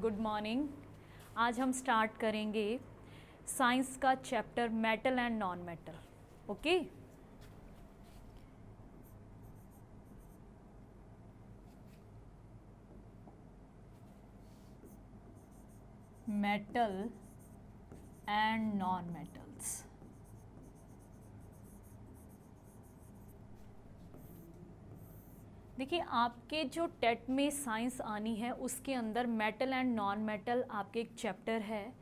Good morning. आज हम start करेंगे साइंस का chapter metal and non metal. Okay, metal and non metals. देखिए, आपके जो टेट में साइंस आनी है उसके अंदर मेटल एंड नॉन मेटल आपके एक चैप्टर है,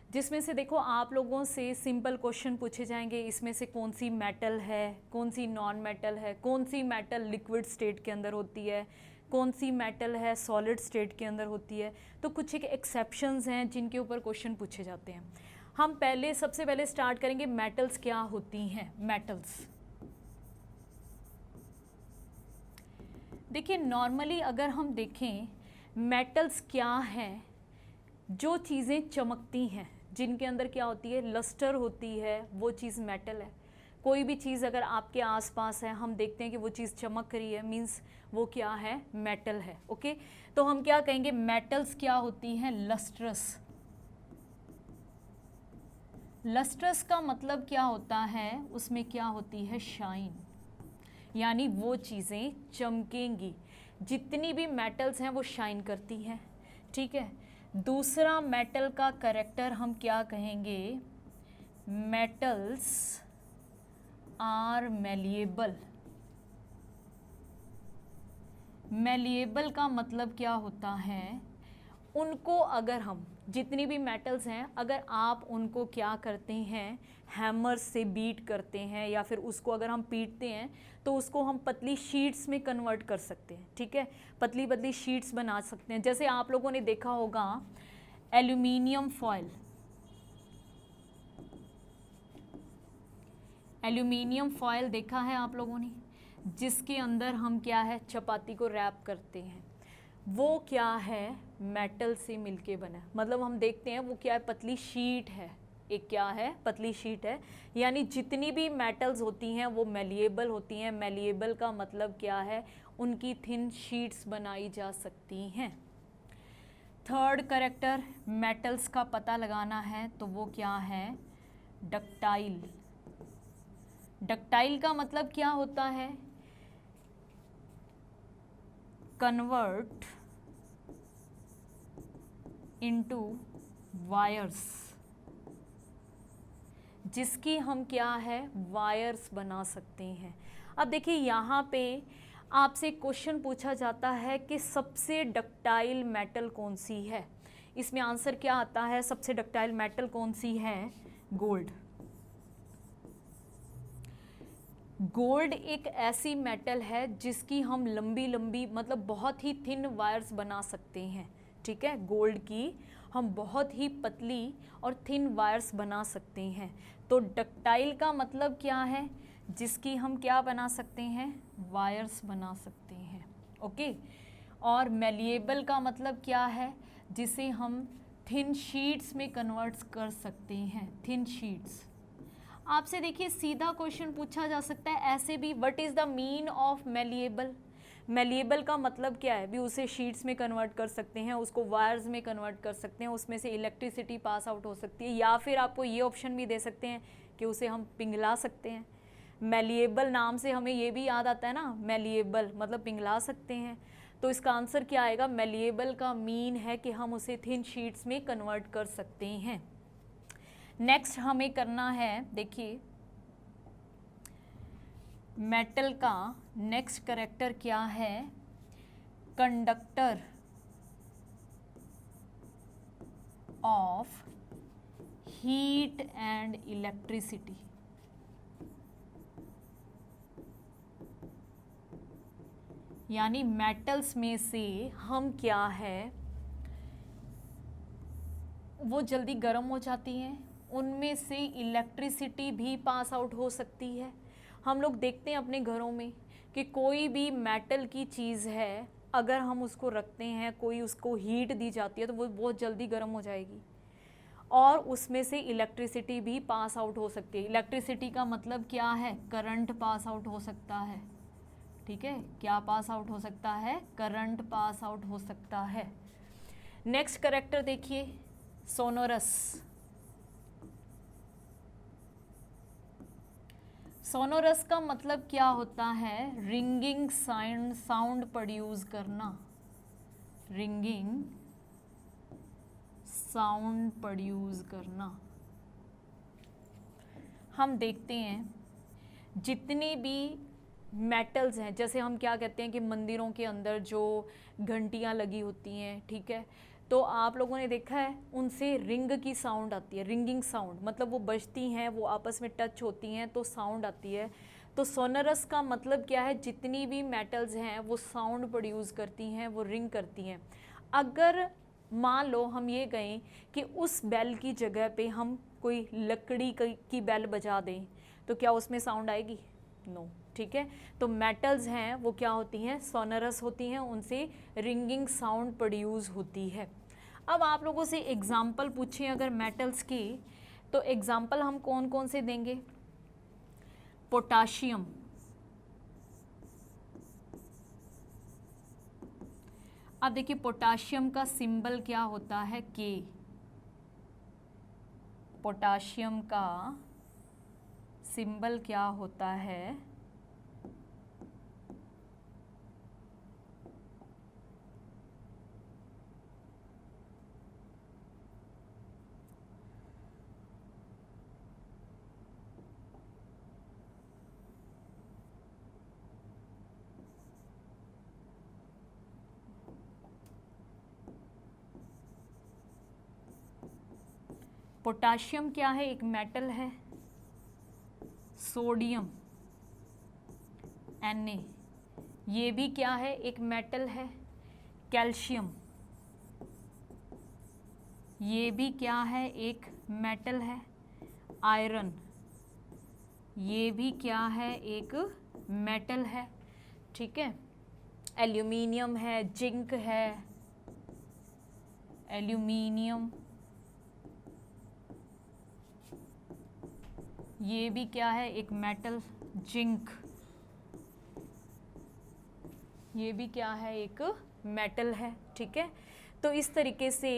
जिसमें से देखो आप लोगों से सिंपल क्वेश्चन पूछे जाएंगे। इसमें से कौन सी मेटल है, कौन सी नॉन मेटल है, कौन सी मेटल लिक्विड स्टेट के अंदर होती है, कौन सी मेटल है सॉलिड स्टेट के अंदर होती है। तो कुछ एक एक्सेप्शंस हैं जिनके ऊपर क्वेश्चन पूछे जाते हैं। हम सबसे पहले स्टार्ट करेंगे मेटल्स क्या होती हैं। मेटल्स देखिए, नॉर्मली अगर हम देखें मेटल्स क्या हैं, जो चीज़ें चमकती हैं, जिनके अंदर क्या होती है, लस्टर होती है, वो चीज़ मेटल है। कोई भी चीज़ अगर आपके आसपास है, हम देखते हैं कि वो चीज़ चमक रही है, मींस वो क्या है, मेटल है। ओके, तो हम क्या कहेंगे, मेटल्स क्या होती हैं, लस्ट्रस। लस्ट्रस का मतलब क्या होता है, उसमें क्या होती है, शाइन, यानी वो चीज़ें चमकेंगी। जितनी भी मेटल्स हैं वो शाइन करती हैं। ठीक है। दूसरा मेटल का कैरेक्टर हम क्या कहेंगे, मेटल्स आर मेलिएबल। मेलिएबल का मतलब क्या होता है, उनको अगर हम, जितनी भी मेटल्स हैं, अगर आप उनको क्या करते हैं, हैमर से बीट करते हैं, या फिर उसको अगर हम पीटते हैं तो उसको हम पतली शीट्स में कन्वर्ट कर सकते हैं। ठीक है, पतली पतली शीट्स बना सकते हैं। जैसे आप लोगों ने देखा होगा एल्यूमिनियम फॉयल। एल्यूमिनियम फॉयल देखा है आप लोगों ने, जिसके अंदर हम क्या है, चपाती को रैप करते हैं। वो क्या है, मेटल से मिलके बना है। मतलब हम देखते हैं वो क्या है, पतली शीट है, एक क्या है, पतली शीट है। यानी जितनी भी मेटल्स होती हैं वो मेलिएबल होती हैं। मेलिएबल का मतलब क्या है, उनकी थिन शीट्स बनाई जा सकती हैं। थर्ड कैरेक्टर मेटल्स का पता लगाना है तो वो क्या है, डक्टाइल। डक्टाइल का मतलब क्या होता है, कन्वर्ट इनटू वायर्स, जिसकी हम क्या है, वायर्स बना सकते हैं। अब देखिए, यहाँ पे आपसे क्वेश्चन पूछा जाता है कि सबसे डक्टाइल मेटल कौन सी है। इसमें आंसर क्या आता है, सबसे डक्टाइल मेटल कौन सी है, गोल्ड। गोल्ड एक ऐसी मेटल है जिसकी हम लंबी लंबी, मतलब बहुत ही थिन वायर्स बना सकते हैं। ठीक है, गोल्ड की हम बहुत ही पतली और थिन वायर्स बना सकते हैं। तो डक्टाइल का मतलब क्या है, जिसकी हम क्या बना सकते हैं, वायर्स बना सकते हैं। ओके, और मेलिएबल का मतलब क्या है, जिसे हम थिन शीट्स में कन्वर्ट कर सकते हैं, थिन शीट्स। आपसे देखिए सीधा क्वेश्चन पूछा जा सकता है ऐसे भी, what is the mean of malleable. Malleable का मतलब क्या है, भी उसे शीट्स में कन्वर्ट कर सकते हैं, उसको वायर्स में कन्वर्ट कर सकते हैं, उसमें से इलेक्ट्रिसिटी पास आउट हो सकती है, या फिर आपको ये ऑप्शन भी दे सकते हैं कि उसे हम पिघला सकते हैं। मेलिएबल नाम से हमें ये भी याद आता है ना, मेलिएबल मतलब पिघला सकते हैं। तो इसका आंसर क्या आएगा, मेलिएबल का मीन है कि हम उसे थिन शीट्स में कन्वर्ट कर सकते हैं। नेक्स्ट हमें करना है, देखिए मेटल का नेक्स्ट कैरेक्टर क्या है, conductor of heat and electricity. यानी मेटल्स में से हम क्या है, वो जल्दी गर्म हो जाती हैं, उनमें से इलेक्ट्रिसिटी भी पास आउट हो सकती है। हम लोग देखते हैं अपने घरों में कि कोई भी मेटल की चीज़ है, अगर हम उसको रखते हैं, कोई उसको हीट दी जाती है तो वो बहुत जल्दी गर्म हो जाएगी, और उसमें से इलेक्ट्रिसिटी भी पास आउट हो सकती है। इलेक्ट्रिसिटी का मतलब क्या है, करंट पास आउट हो सकता है। ठीक है, क्या पास आउट हो सकता है, करंट पास आउट हो सकता है। नेक्स्ट कैरेक्टर देखिए, सोनोरस। सोनोरस का मतलब क्या होता है? रिंगिंग साउंड प्रोड्यूस करना, रिंगिंग साउंड प्रोड्यूस करना। हम देखते हैं जितने भी मेटल्स हैं, जैसे हम क्या कहते हैं कि मंदिरों के अंदर जो घंटियां लगी होती हैं, ठीक है, तो आप लोगों ने देखा है उनसे रिंग की साउंड आती है, रिंगिंग साउंड, मतलब वो बजती हैं, वो आपस में टच होती हैं तो साउंड आती है। तो सोनरस का मतलब क्या है? जितनी भी मेटल्स हैं वो साउंड प्रोड्यूस करती हैं, वो रिंग करती हैं। अगर मान लो हम ये कहें कि उस बेल की जगह पे हम कोई लकड़ी की बेल बजा दें तो क्या उसमें साउंड आएगी? नो, ठीक है। तो मेटल्स हैं वो क्या होती हैं? सोनरस होती हैं, उनसे रिंगिंग साउंड प्रोड्यूस होती है। अब आप लोगों से एग्जाम्पल पूछें अगर मेटल्स की, तो एग्जाम्पल हम कौन कौन से देंगे? पोटाशियम, अब देखिए पोटाशियम का सिंबल क्या होता है? के। पोटाशियम का सिंबल क्या होता है? पोटाशियम क्या है? एक मेटल है। सोडियम Na, ये भी क्या है? एक मेटल है। कैल्शियम, ये भी क्या है? एक मेटल है। आयरन, ये भी क्या है? एक मेटल है, ठीक है। एल्यूमिनियम है, जिंक है, एल्यूमिनियम, ये भी क्या है? एक मेटल। जिंक, ये भी क्या है? एक मेटल है, ठीक है। तो इस तरीके से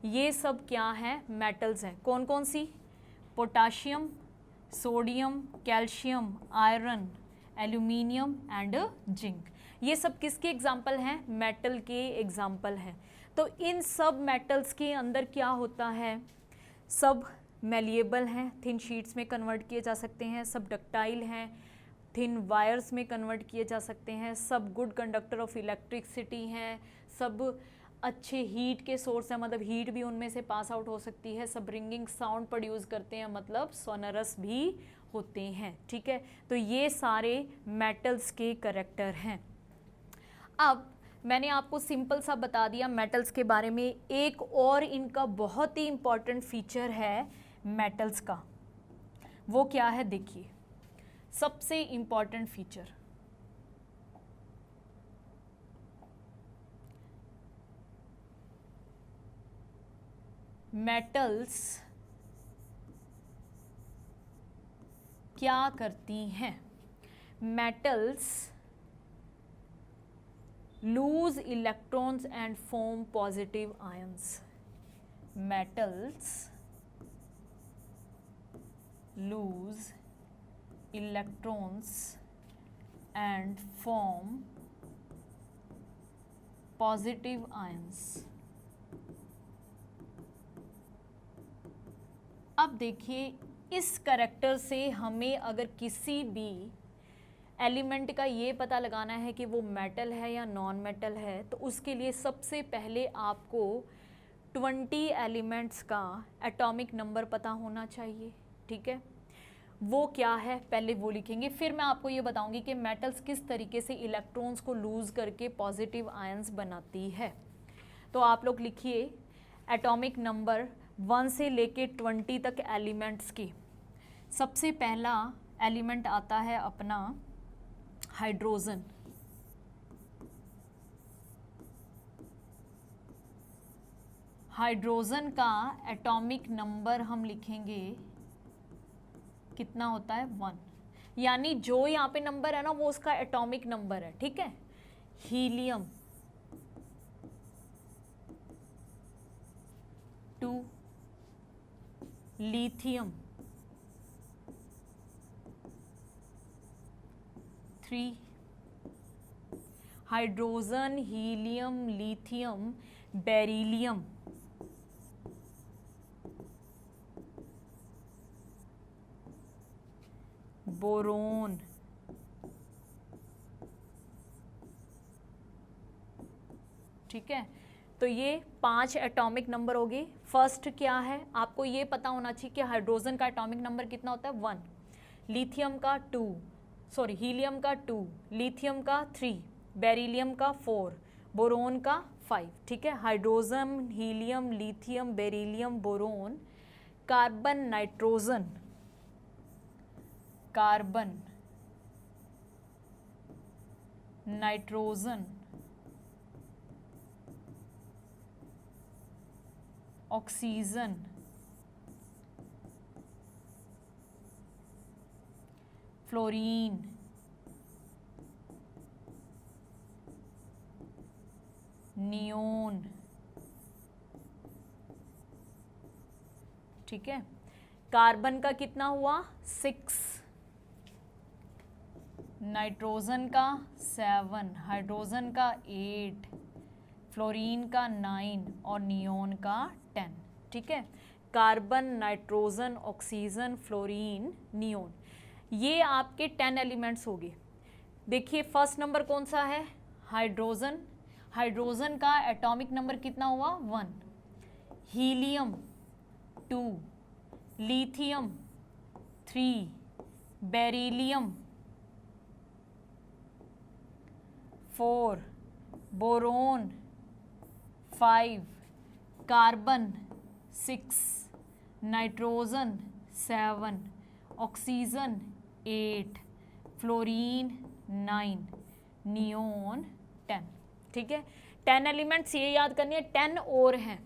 ये सब क्या है? मेटल्स हैं। कौन कौन सी? Potassium, sodium, calcium, iron, aluminium and zinc. ये सब किसके एग्जाम्पल हैं? मेटल के एग्जाम्पल हैं। तो इन सब मेटल्स के अंदर क्या होता है? सब मेलिएबल हैं, थिन शीट्स में कन्वर्ट किए जा सकते हैं, सब डक्टाइल हैं, थिन वायर्स में कन्वर्ट किए जा सकते हैं, सब गुड कंडक्टर ऑफ इलेक्ट्रिसिटी हैं, सब अच्छे हीट के सोर्स हैं, मतलब हीट भी उनमें से पास आउट हो सकती है, सब रिंगिंग साउंड प्रोड्यूस करते हैं, मतलब सोनरस भी होते हैं, ठीक है। तो ये सारे मेटल्स के करैक्टर हैं। अब मैंने आपको सिंपल सा बता दिया मेटल्स के बारे में। एक और इनका बहुत ही इंपॉर्टेंट फीचर है मेटल्स का, वो क्या है? देखिए, सबसे इंपॉर्टेंट फीचर, मेटल्स क्या करती हैं? Metals loose electrons and form positive ions. Metals lose electrons and form positive ions। अब देखिए इस करैक्टर से हमें अगर किसी भी एलिमेंट का ये पता लगाना है कि वो मेटल है या नॉन मेटल है, तो उसके लिए सबसे पहले आपको 20 एलिमेंट्स का एटॉमिक नंबर पता होना चाहिए, ठीक है। वो क्या है पहले वो लिखेंगे, फिर मैं आपको ये बताऊंगी कि मेटल्स किस तरीके से इलेक्ट्रॉन्स को लूज करके पॉजिटिव आयंस बनाती है। तो आप लोग लिखिए एटॉमिक नंबर 1 से लेके 20 तक एलिमेंट्स की। सबसे पहला एलिमेंट आता है अपना हाइड्रोजन। हाइड्रोजन का एटॉमिक नंबर हम लिखेंगे, कितना होता है? 1, यानी जो यहाँ पे नंबर है ना वो उसका एटॉमिक नंबर है, ठीक है। Helium, 2 lithium 3 hydrogen helium lithium beryllium boron ठीक है। तो ये 5 एटॉमिक नंबर हो गए। फर्स्ट क्या है, आपको ये पता होना चाहिए कि हाइड्रोजन का एटॉमिक नंबर कितना होता है 1, लिथियम का 2, सॉरी हीलियम का 2, लिथियम का 3, बेरिलियम का 4, बोरोन का 5। ठीक है, hydrogen helium lithium beryllium boron, carbon nitrogen, carbon nitrogen, oxygen, fluorine, neon. ठीक है, कार्बन का कितना हुआ 6, नाइट्रोजन का 7, हाइड्रोजन का 8, फ्लोरीन का 9 और नियोन का 10। ठीक है, carbon nitrogen oxygen fluorine neon, ये आपके 10 एलिमेंट्स हो गए। देखिए फर्स्ट नंबर कौन सा है, हाइड्रोजन। हाइड्रोजन का एटॉमिक नंबर कितना हुआ 1, helium 2, lithium 3, beryllium 4, boron 5, carbon 6, nitrogen 7, oxygen 8, fluorine 9, neon 10। ठीक है, 10 एलिमेंट्स ये याद करनी है। 10 और हैं,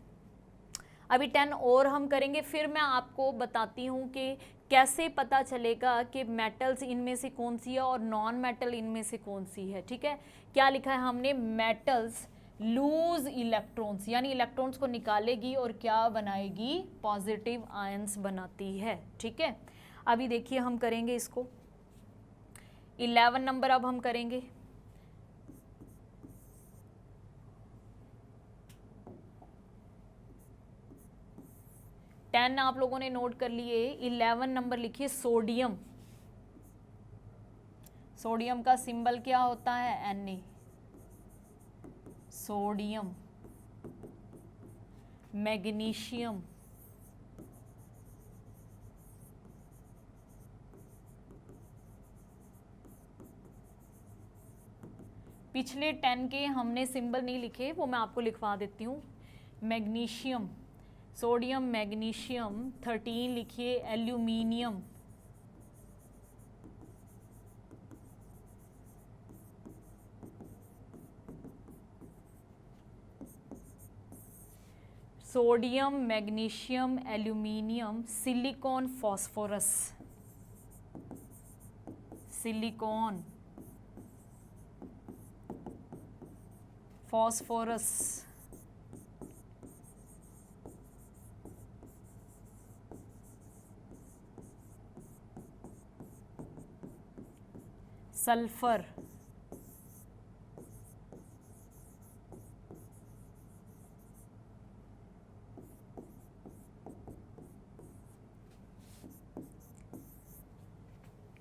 अभी 10 और हम करेंगे, फिर मैं आपको बताती हूँ कि कैसे पता चलेगा कि मेटल्स इनमें से कौन सी है और नॉन मेटल इनमें से कौन सी है। ठीक है, क्या लिखा है हमने, मेटल्स लूज इलेक्ट्रॉन्स, यानी इलेक्ट्रॉन्स को निकालेगी और क्या बनाएगी, पॉजिटिव आयंस बनाती है। ठीक है, अभी देखिए हम करेंगे इसको 11 नंबर अब हम करेंगे। टेन आप लोगों ने नोट कर लिए, 11 नंबर लिखिए सोडियम। सोडियम का सिंबल क्या होता है, Na। सोडियम, मैग्नीशियम, पिछले 10 के हमने सिंबल नहीं लिखे, वो मैं आपको लिखवा देती हूँ। Magnesium, sodium magnesium. 13 लिखिए aluminium, sodium magnesium aluminium. Silicon phosphorus, silicon phosphorus, sulphur,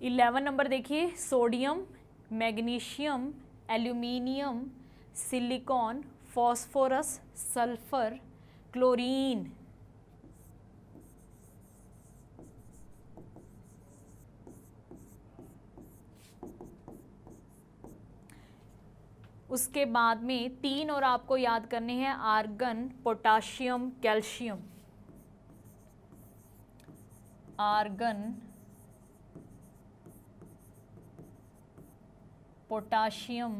eleven number देखिए sodium magnesium aluminium silicon phosphorus sulphur chlorine. उसके बाद में 3 और आपको याद करने हैं, argon potassium calcium. Argon potassium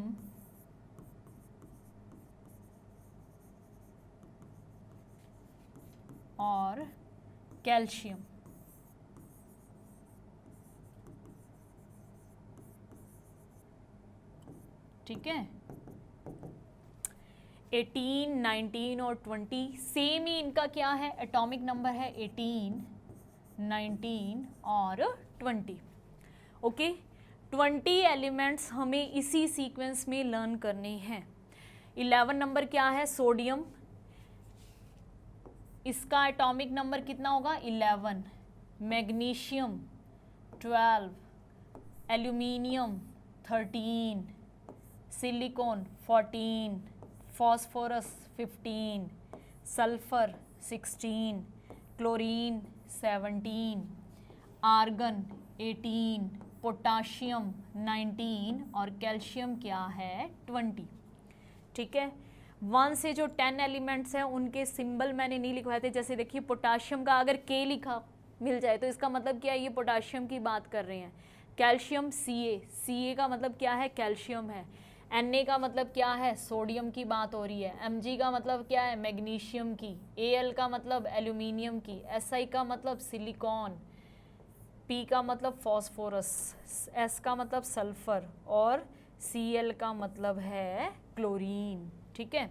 और कैल्शियम। ठीक है, 18, 19 और 20 सेम ही इनका क्या है, एटॉमिक नंबर है 18, 19 और 20। ओके, 20 एलिमेंट्स हमें इसी सीक्वेंस में लर्न करने हैं। 11 नंबर क्या है, सोडियम, इसका एटॉमिक नंबर कितना होगा 11, magnesium 12, aluminium 13, silicon 14, phosphorus 15, sulphur 16, chlorine 17, argon 18, potassium 19 और कैल्शियम क्या है 20। ठीक है, 1 से जो 10 एलिमेंट्स हैं उनके सिंबल मैंने नहीं लिखवाए थे। जैसे देखिए पोटाशियम का अगर के लिखा मिल जाए तो इसका मतलब क्या है, ये पोटाशियम की बात कर रहे हैं। कैल्शियम सी का मतलब क्या है, कैल्शियम है। Na का मतलब क्या है, सोडियम की बात हो रही है। Mg का मतलब क्या है, मैग्नीशियम की। Al का मतलब एल्यूमिनियम की। Si का मतलब सिलिकॉन। P का मतलब फॉस्फोरस। S का मतलब सल्फर और Cl का मतलब है क्लोरीन। ठीक है,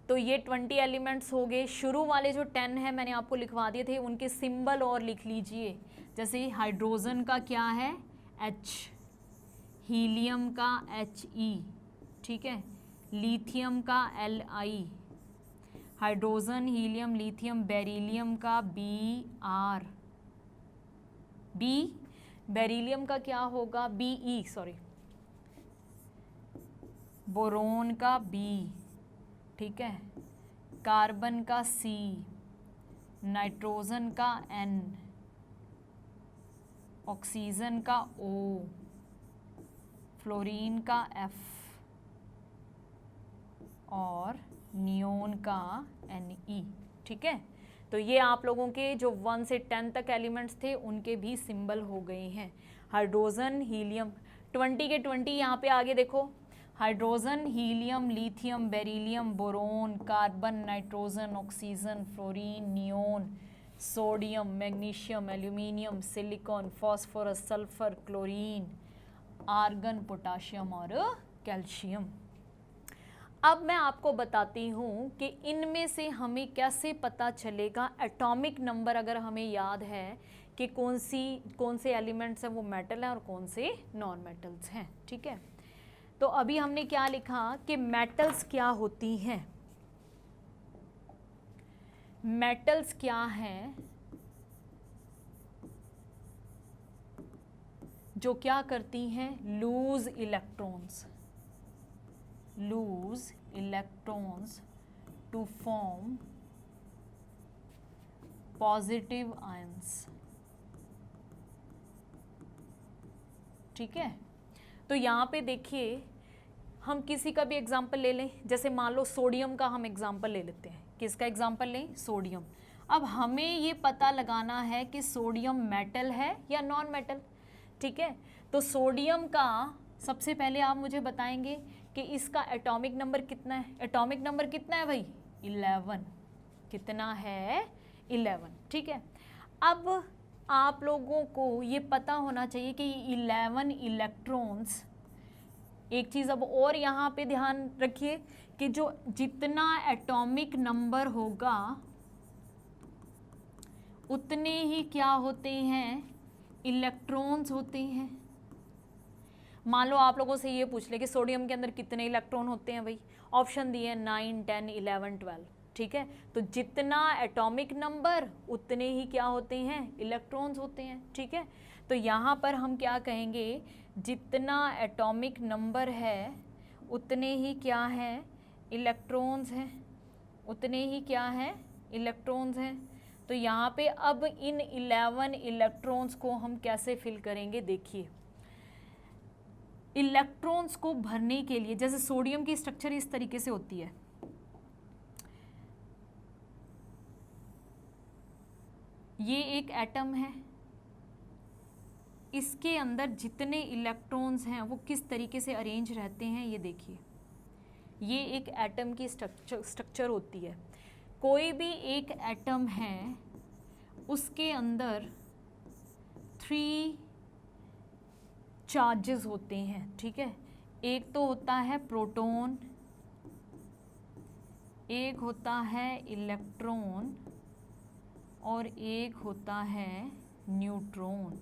तो ये 20 एलिमेंट्स हो गए। शुरू वाले जो 10 है मैंने आपको लिखवा दिए थे, उनके सिंबल और लिख लीजिए। जैसे हाइड्रोजन का क्या है H, हीलियम का He, ठीक है, लिथियम का Li, hydrogen helium lithium beryllium का Br, बेरिलियम का क्या होगा Be, सॉरी, बोरोन का B, ठीक है, कार्बन का C, नाइट्रोजन का N, ऑक्सीजन का O, फ्लोरीन का F और नियोन का Ne। ठीक है, तो ये आप लोगों के जो 1 से 10 तक एलिमेंट्स थे उनके भी सिंबल हो गए हैं। हाइड्रोजन हीलियम 20 के 20 यहाँ पे आगे देखो, hydrogen helium lithium beryllium boron carbon nitrogen oxygen fluorine neon sodium magnesium aluminium silicon phosphorus sulphur chlorine argon potassium और कैल्शियम। अब मैं आपको बताती हूँ कि इनमें से हमें कैसे पता चलेगा एटॉमिक नंबर, अगर हमें याद है कि कौन से एलिमेंट्स हैं वो मेटल हैं और कौन से नॉन मेटल्स हैं। ठीक है, तो अभी हमने क्या लिखा कि मेटल्स क्या होती हैं। मेटल्स क्या हैं, जो क्या करती हैं, lose electrons to form positive ions. ठीक है, तो यहाँ पे देखिए हम किसी का भी एग्जाम्पल ले लें, जैसे मान लो सोडियम का हम एग्जाम्पल ले लेते हैं। किसका एग्जाम्पल लें, सोडियम। अब हमें ये पता लगाना है कि सोडियम मेटल है या नॉन मेटल। ठीक है, तो सोडियम का सबसे पहले आप मुझे बताएंगे कि इसका एटॉमिक नंबर कितना है। एटॉमिक नंबर कितना है भाई, 11। कितना है, 11। ठीक है, अब आप लोगों को ये पता होना चाहिए कि 11 इलेक्ट्रॉन्स, एक चीज़ अब और यहाँ पे ध्यान रखिए कि जो जितना एटॉमिक नंबर होगा उतने ही क्या होते हैं, इलेक्ट्रॉन्स होते हैं। मान लो आप लोगों से ये पूछ ले कि सोडियम के अंदर कितने इलेक्ट्रॉन होते हैं भाई, ऑप्शन दिए 9, 10, 11, 12। ठीक है, तो जितना एटॉमिक नंबर उतने ही क्या होते हैं, इलेक्ट्रॉन्स होते हैं। ठीक है, तो यहाँ पर हम क्या कहेंगे, जितना एटॉमिक नंबर है उतने ही क्या हैं, इलेक्ट्रॉन्स हैं, उतने ही क्या हैं, इलेक्ट्रॉन्स हैं। तो यहाँ पे अब इन 11 इलेक्ट्रॉन्स को हम कैसे फिल करेंगे, देखिए इलेक्ट्रॉन्स को भरने के लिए, जैसे सोडियम की स्ट्रक्चर इस तरीके से होती है, ये एक एटम है, इसके अंदर जितने इलेक्ट्रॉन्स हैं वो किस तरीके से अरेंज रहते हैं, ये देखिए, ये एक एटम की स्ट्रक्चर होती है। कोई भी एक एटम है उसके अंदर 3 चार्जेस होते हैं। ठीक है, एक तो होता है प्रोटॉन, एक होता है इलेक्ट्रॉन और एक होता है न्यूट्रॉन।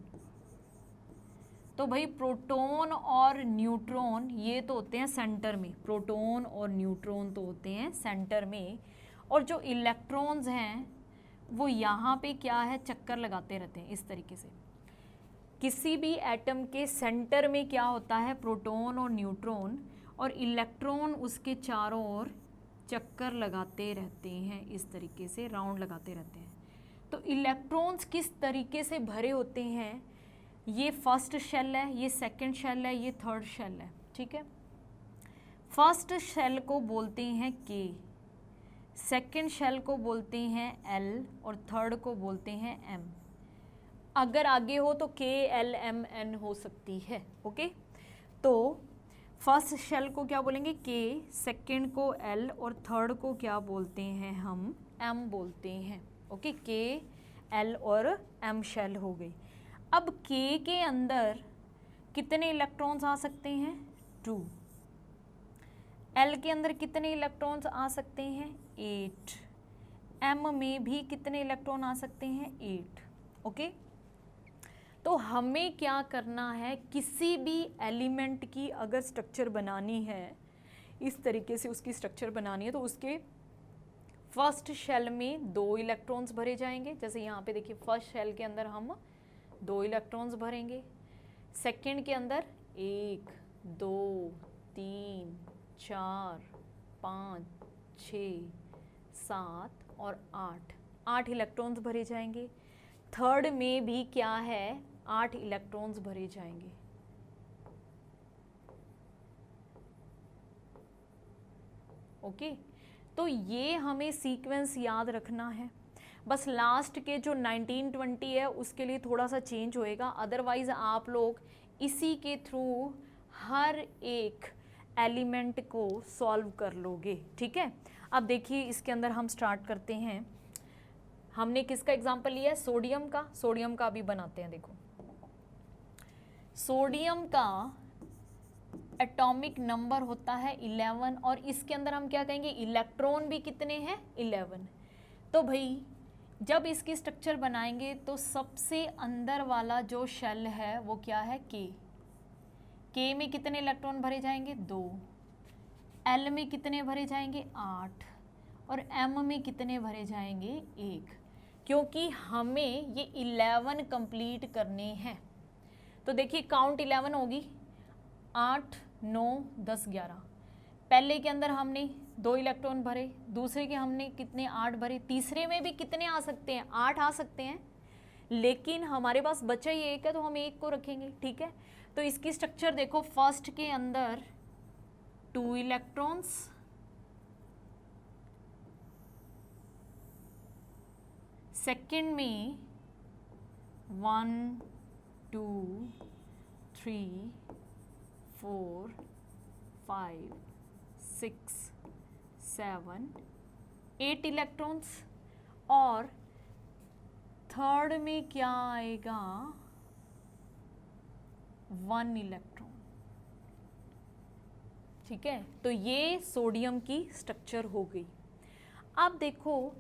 तो भाई प्रोटॉन और न्यूट्रॉन ये तो होते हैं सेंटर में, प्रोटॉन और न्यूट्रॉन तो होते हैं सेंटर में, और जो इलेक्ट्रॉन्स हैं वो यहाँ पे क्या है, चक्कर लगाते रहते हैं इस तरीके से। किसी भी एटम के सेंटर में क्या होता है, प्रोटॉन और न्यूट्रॉन, और इलेक्ट्रॉन उसके चारों ओर चक्कर लगाते रहते हैं, इस तरीके से राउंड लगाते रहते हैं। तो इलेक्ट्रॉन्स किस तरीके से भरे होते हैं, ये फर्स्ट शेल है, ये सेकंड शेल है, ये थर्ड शेल है, ठीक है। फर्स्ट शेल को बोलते हैं के, सेकंड शेल को बोलते हैं एल, और थर्ड को बोलते हैं एम। अगर आगे हो तो के एल एम एन हो सकती है, ओके। तो फर्स्ट शेल को क्या बोलेंगे, के, सेकंड को एल, और थर्ड को क्या बोलते हैं, हम एम बोलते हैं, ओके। के एल और एम शेल हो गई। अब के अंदर कितने इलेक्ट्रॉन्स आ सकते हैं, 2। एल के अंदर कितने इलेक्ट्रॉन्स आ सकते हैं, 8। एम में भी कितने इलेक्ट्रॉन आ सकते हैं, 8, ओके। तो हमें क्या करना है, किसी भी एलिमेंट की अगर स्ट्रक्चर बनानी है, इस तरीके से उसकी स्ट्रक्चर बनानी है, तो उसके फर्स्ट शेल में 2 इलेक्ट्रॉन्स भरे जाएंगे। जैसे यहाँ पे देखिए फर्स्ट शेल के अंदर हम 2 इलेक्ट्रॉन्स भरेंगे, सेकंड के अंदर 1 2 3 4 5 6 7 और 8 इलेक्ट्रॉन्स भरे जाएंगे। थर्ड में भी क्या है, 8 इलेक्ट्रॉन्स भरे जाएंगे, ओके। तो ये हमें सीक्वेंस याद रखना है। बस लास्ट के जो 1920 है उसके लिए थोड़ा सा चेंज होएगा, अदरवाइज आप लोग इसी के थ्रू हर एक एलिमेंट को सॉल्व कर लोगे, ठीक है। अब देखिए इसके अंदर हम स्टार्ट करते हैं। हमने किसका एग्जाम्पल लिया है, सोडियम का। सोडियम का भी बनाते हैं। देखो सोडियम का एटॉमिक नंबर होता है 11, और इसके अंदर हम क्या कहेंगे, इलेक्ट्रॉन भी कितने हैं, 11। तो भाई जब इसकी स्ट्रक्चर बनाएंगे तो सबसे अंदर वाला जो शेल है वो क्या है, के में कितने इलेक्ट्रॉन भरे जाएंगे, 2। एल में कितने भरे जाएंगे, 8, और एम में कितने भरे जाएंगे, 1, क्योंकि हमें ये 11 कंप्लीट करने हैं। तो देखिए काउंट 11 होगी, 8 9 10 11। पहले के अंदर हमने 2 इलेक्ट्रॉन भरे, दूसरे के हमने कितने, 8 भरे, तीसरे में भी कितने आ सकते हैं, 8 आ सकते हैं, लेकिन हमारे पास बचा ही 1 है तो हम 1 को रखेंगे, ठीक है। तो इसकी स्ट्रक्चर देखो, फर्स्ट के अंदर 2 इलेक्ट्रॉन्स, सेकंड में 1 2 3 4 5 6 7 8 इलेक्ट्रॉन्स, और थर्ड में क्या आएगा, 1 इलेक्ट्रॉन, ठीक है। तो ये सोडियम की स्ट्रक्चर हो गई। अब देखो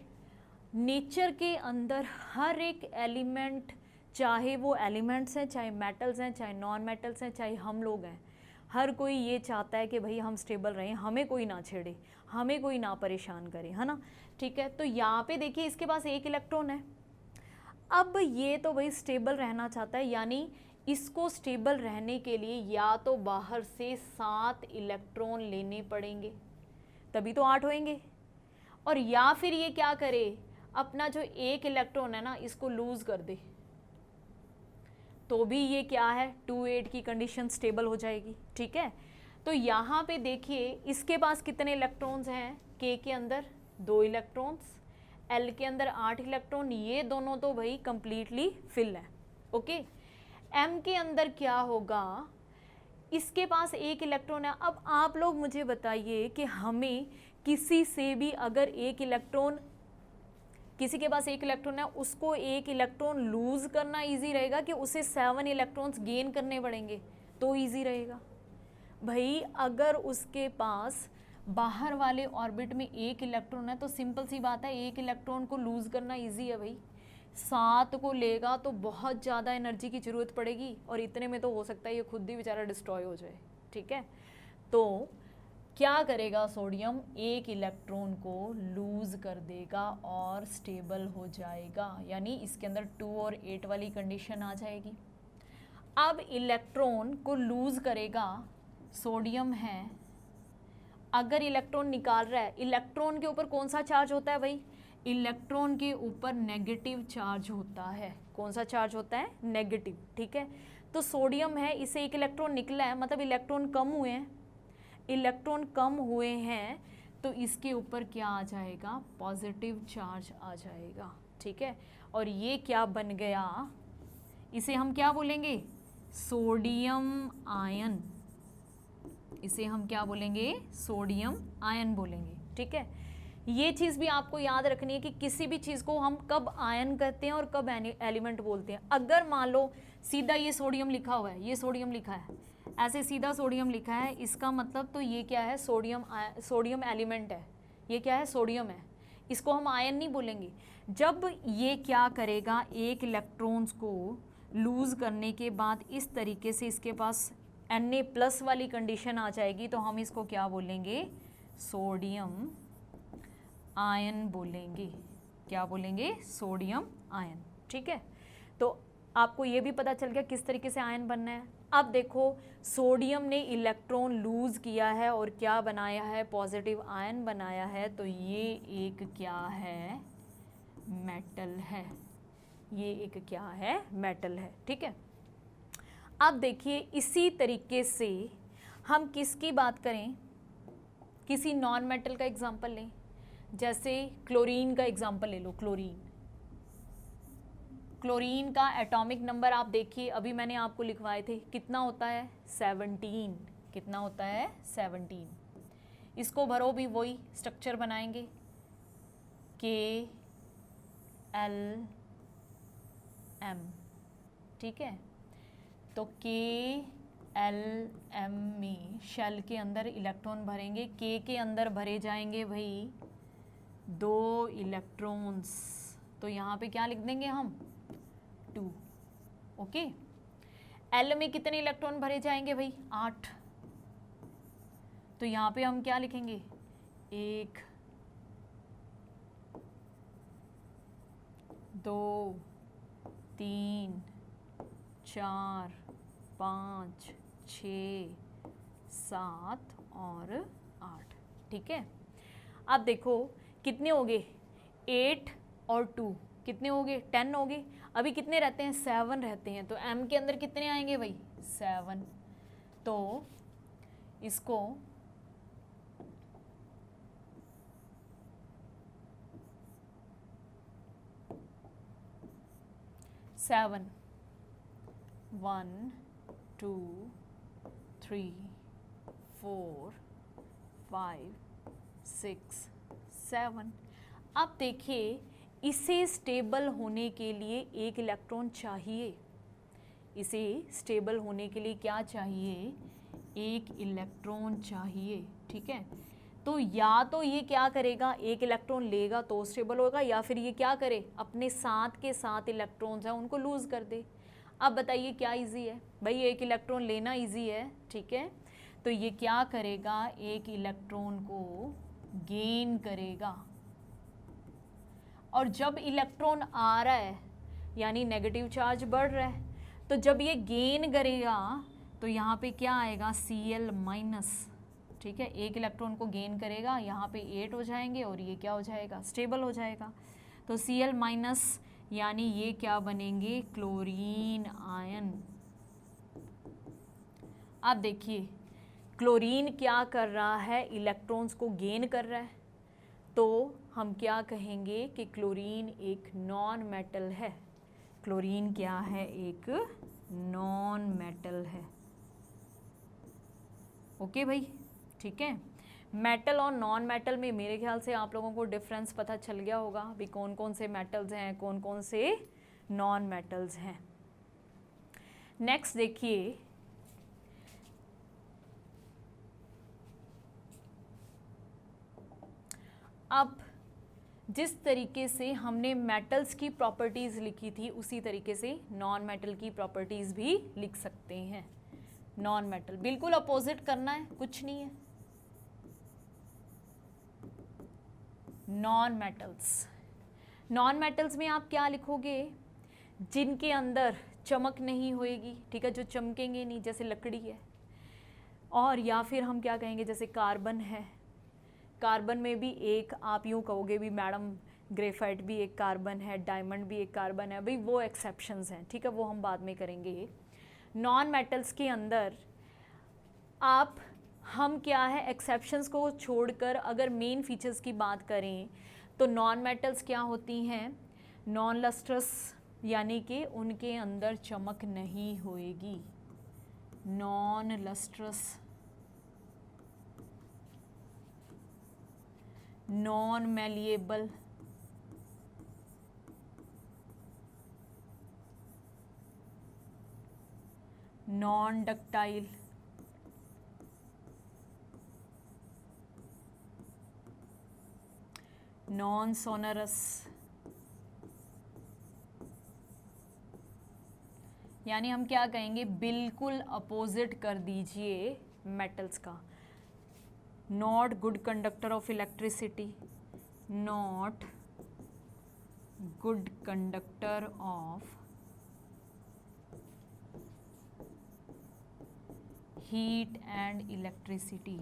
नेचर के अंदर हर एक एलिमेंट, चाहे वो एलिमेंट्स हैं, चाहे मेटल्स हैं, चाहे नॉन मेटल्स हैं, चाहे हम लोग हैं, हर कोई ये चाहता है कि भाई हम स्टेबल रहें, हमें कोई ना छेड़े, हमें कोई ना परेशान करे, है ना, ठीक है। तो यहाँ पे देखिए इसके पास 1 इलेक्ट्रॉन है। अब ये तो भाई स्टेबल रहना चाहता है, यानी इसको स्टेबल रहने के लिए या तो बाहर से 7 इलेक्ट्रॉन लेने पड़ेंगे, तभी तो 8 होंगे, और या फिर ये क्या करे, अपना जो 1 इलेक्ट्रॉन है ना इसको लूज कर दे, तो भी ये क्या है, 2 8 की कंडीशन स्टेबल हो जाएगी, ठीक है। तो यहाँ पे देखिए इसके पास कितने इलेक्ट्रॉन्स हैं, के अंदर 2 इलेक्ट्रॉन्स, एल के अंदर 8 इलेक्ट्रॉन, ये दोनों तो भाई कंप्लीटली फिल है, ओके। एम के अंदर क्या होगा, इसके पास 1 इलेक्ट्रॉन है। अब आप लोग मुझे बताइए कि हमें किसी से भी अगर 1 इलेक्ट्रॉन, किसी के पास 1 इलेक्ट्रॉन है, उसको 1 इलेक्ट्रॉन लूज करना इजी रहेगा कि उसे 7 इलेक्ट्रॉन्स गेन करने पड़ेंगे, तो इजी रहेगा। भाई अगर उसके पास बाहर वाले ऑर्बिट में एक इलेक्ट्रॉन है, तो सिंपल सी बात है एक इलेक्ट्रॉन को लूज करना इजी है भाई। 7 को लेगा तो बहुत ज़्यादा एनर्जी की ज़रूरत पड़ेगी, और इतने में तो हो सकता है ये खुद ही बेचारा डिस्ट्रॉय हो जाए, ठीक है। तो क्या करेगा सोडियम, एक इलेक्ट्रॉन को लूज कर देगा और स्टेबल हो जाएगा, यानी इसके अंदर 2 और 8 वाली कंडीशन आ जाएगी। अब इलेक्ट्रॉन को लूज करेगा, सोडियम है, अगर इलेक्ट्रॉन निकाल रहा है, इलेक्ट्रॉन के ऊपर कौन सा चार्ज होता है भाई, इलेक्ट्रॉन के ऊपर नेगेटिव चार्ज होता है। कौन सा चार्ज होता है, नेगेटिव, ठीक है। तो सोडियम है, इसे एक इलेक्ट्रॉन निकला है, मतलब इलेक्ट्रॉन कम हुए हैं, इलेक्ट्रॉन कम हुए हैं, तो इसके ऊपर क्या आ जाएगा, पॉजिटिव चार्ज आ जाएगा, ठीक है। और ये क्या बन गया, इसे हम क्या बोलेंगे, सोडियम आयन, इसे हम क्या बोलेंगे, सोडियम आयन बोलेंगे, ठीक है। ये चीज़ भी आपको याद रखनी है कि किसी भी चीज़ को हम कब आयन कहते हैं और कब एलिमेंट बोलते हैं। अगर मान लो सीधा ये सोडियम लिखा हुआ है, ये सोडियम लिखा है, ऐसे सीधा सोडियम लिखा है, इसका मतलब तो ये क्या है, सोडियम एलिमेंट है, ये क्या है, सोडियम है, इसको हम आयन नहीं बोलेंगे। जब ये क्या करेगा, एक इलेक्ट्रॉन्स को लूज करने के बाद इस तरीके से इसके पास Na+ वाली कंडीशन आ जाएगी, तो हम इसको क्या बोलेंगे, सोडियम आयन बोलेंगे। क्या बोलेंगे, सोडियम आयन, ठीक है। तो आपको ये भी पता चल गया किस तरीके से आयन बनना है। अब देखो सोडियम ने इलेक्ट्रॉन लूज किया है और क्या बनाया है, पॉजिटिव आयन बनाया है, तो ये एक क्या है, मेटल है, ये एक क्या है, मेटल है, ठीक है। अब देखिए इसी तरीके से हम किसकी बात करें, किसी नॉन मेटल का एग्जांपल लें, जैसे क्लोरीन का एग्जांपल ले लो। क्लोरीन का एटॉमिक नंबर आप देखिए, अभी मैंने आपको लिखवाए थे, कितना होता है, 17। कितना होता है, 17। इसको भरो भी, वही स्ट्रक्चर बनाएंगे, KLM, ठीक है। तो KLM में शेल के अंदर इलेक्ट्रॉन भरेंगे, K के अंदर भरे जाएंगे भाई 2 इलेक्ट्रॉन्स, तो यहाँ पे क्या लिख देंगे हम, 2, ओके। L में कितने इलेक्ट्रॉन भरे जाएंगे भाई, 8, तो यहाँ पे हम क्या लिखेंगे, 1 2 3 4 5 6 7 और 8, ठीक है। अब देखो कितने हो गए, 8 और 2 कितने हो गए, 10 हो गए। अभी कितने रहते हैं, 7 रहते हैं, तो M के अंदर कितने आएंगे भाई, 7। तो इसको सेवन 1 2 3 4 5 6 7। अब देखिए इसे स्टेबल होने के लिए एक इलेक्ट्रॉन चाहिए, इसे स्टेबल होने के लिए क्या चाहिए, एक इलेक्ट्रॉन चाहिए, ठीक है। तो या तो ये क्या करेगा, एक इलेक्ट्रॉन लेगा तो स्टेबल होगा, या फिर ये क्या करे, अपने साथ के साथ इलेक्ट्रॉन्स हैं उनको लूज कर दे। अब बताइए क्या इजी है भाई, एक इलेक्ट्रॉन लेना इजी है, ठीक है। तो ये क्या करेगा, एक इलेक्ट्रॉन को गेन करेगा, और जब इलेक्ट्रॉन आ रहा है यानी नेगेटिव चार्ज बढ़ रहा है, तो जब ये गेन करेगा तो यहाँ पे क्या आएगा, Cl-, ठीक है। एक इलेक्ट्रॉन को गेन करेगा, यहाँ पे 8 हो जाएंगे और ये क्या हो जाएगा, स्टेबल हो जाएगा। तो Cl- यानी ये क्या बनेंगे, क्लोरीन आयन। अब देखिए क्लोरीन क्या कर रहा है, इलेक्ट्रॉन्स को गेन कर रहा है, तो हम क्या कहेंगे कि क्लोरीन एक नॉन मेटल है। क्लोरीन क्या है, एक नॉन मेटल है, ओके भाई, ठीक है। मेटल और नॉन मेटल में मेरे ख्याल से आप लोगों को डिफरेंस पता चल गया होगा भी, कौन कौन से मेटल्स हैं, कौन कौन से नॉन मेटल्स हैं। नेक्स्ट देखिए अब जिस तरीके से हमने मेटल्स की प्रॉपर्टीज़ लिखी थी उसी तरीके से नॉन मेटल की प्रॉपर्टीज़ भी लिख सकते हैं। नॉन मेटल बिल्कुल अपोजिट करना है, कुछ नहीं है। नॉन मेटल्स, नॉन मेटल्स में आप क्या लिखोगे? जिनके अंदर चमक नहीं होएगी, ठीक है, जो चमकेंगे नहीं, जैसे लकड़ी है। और या फिर हम क्या कहेंगे, जैसे कार्बन है, कार्बन में भी एक, आप यूँ कहोगे भी मैडम ग्रेफाइट भी एक कार्बन है, डायमंड भी एक कार्बन है, भाई वो एक्सेप्शंस हैं, ठीक है, वो हम बाद में करेंगे। नॉन मेटल्स के अंदर आप, हम क्या है, एक्सेप्शंस को छोड़कर अगर मेन फीचर्स की बात करें तो नॉन मेटल्स क्या होती हैं? नॉन लस्ट्रस, यानी कि उनके अंदर चमक नहीं होएगी। Non lustrous, non malleable, non ductile, non sonorous, यानी हम क्या कहेंगे, बिल्कुल अपोजिट कर दीजिए मेटल्स का। Not good conductor of electricity, not good conductor of heat and electricity,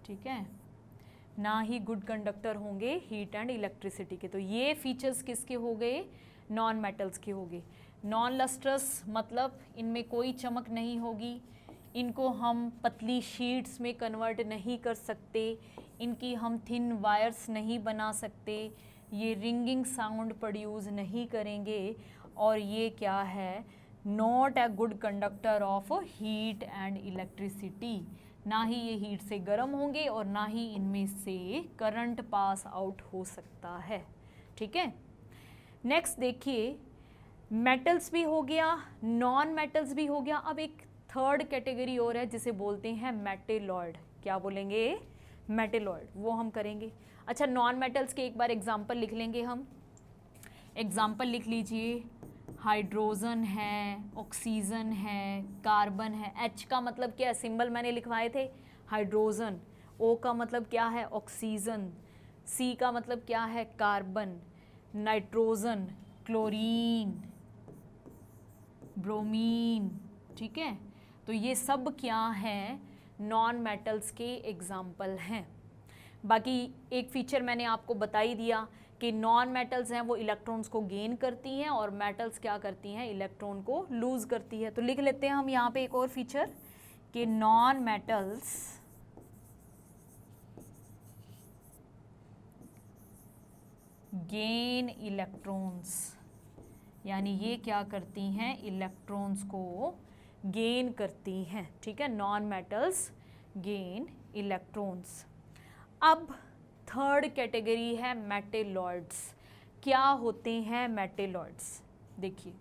ठीक है, ना ही गुड कंडक्टर होंगे हीट एंड इलेक्ट्रिसिटी के। तो ये फीचर्स किसके हो गए? नॉन मेटल्स के हो गए। नॉन लस्ट्रस मतलब इनमें कोई चमक नहीं होगी, इनको हम पतली शीट्स में कन्वर्ट नहीं कर सकते, इनकी हम थिन वायर्स नहीं बना सकते, ये रिंगिंग साउंड प्रोड्यूस नहीं करेंगे, और ये क्या है, not a good conductor of heat and electricity, ना ही ये हीट से गर्म होंगे और ना ही इनमें से करंट पास आउट हो सकता है, ठीक है। नेक्स्ट देखिए, मेटल्स भी हो गया, नॉन मेटल्स भी हो गया। अब एक थर्ड कैटेगरी और है जिसे बोलते हैं मेटेलॉइड। क्या बोलेंगे? मेटेलॉइड, वो हम करेंगे। अच्छा, नॉन मेटल्स के एक बार एग्जाम्पल लिख लेंगे हम। एग्जाम्पल लिख लीजिए, हाइड्रोजन है, ऑक्सीजन है, कार्बन है। H का मतलब क्या है, सिंबल मैंने लिखवाए थे, हाइड्रोजन। O का मतलब क्या है, ऑक्सीजन। C का मतलब क्या है, कार्बन। नाइट्रोजन, क्लोरीन, ब्रोमीन, ठीक है। तो ये सब क्या हैं, नॉन मेटल्स के एग्जाम्पल हैं। बाकी एक फीचर मैंने आपको बता ही दिया कि नॉन मेटल्स हैं वो इलेक्ट्रॉन्स को गेन करती हैं और मेटल्स क्या करती हैं, इलेक्ट्रॉन को लूज करती है। तो लिख लेते हैं हम यहाँ पे एक और फीचर कि नॉन मेटल्स गेन इलेक्ट्रॉन्स, यानी ये क्या करती हैं, इलेक्ट्रॉन्स को गेन करती हैं, ठीक है। Non metals gain electrons. अब थर्ड कैटेगरी है मेटेलॉइड्स। क्या होते हैं मेटेलॉइड्स? देखिए,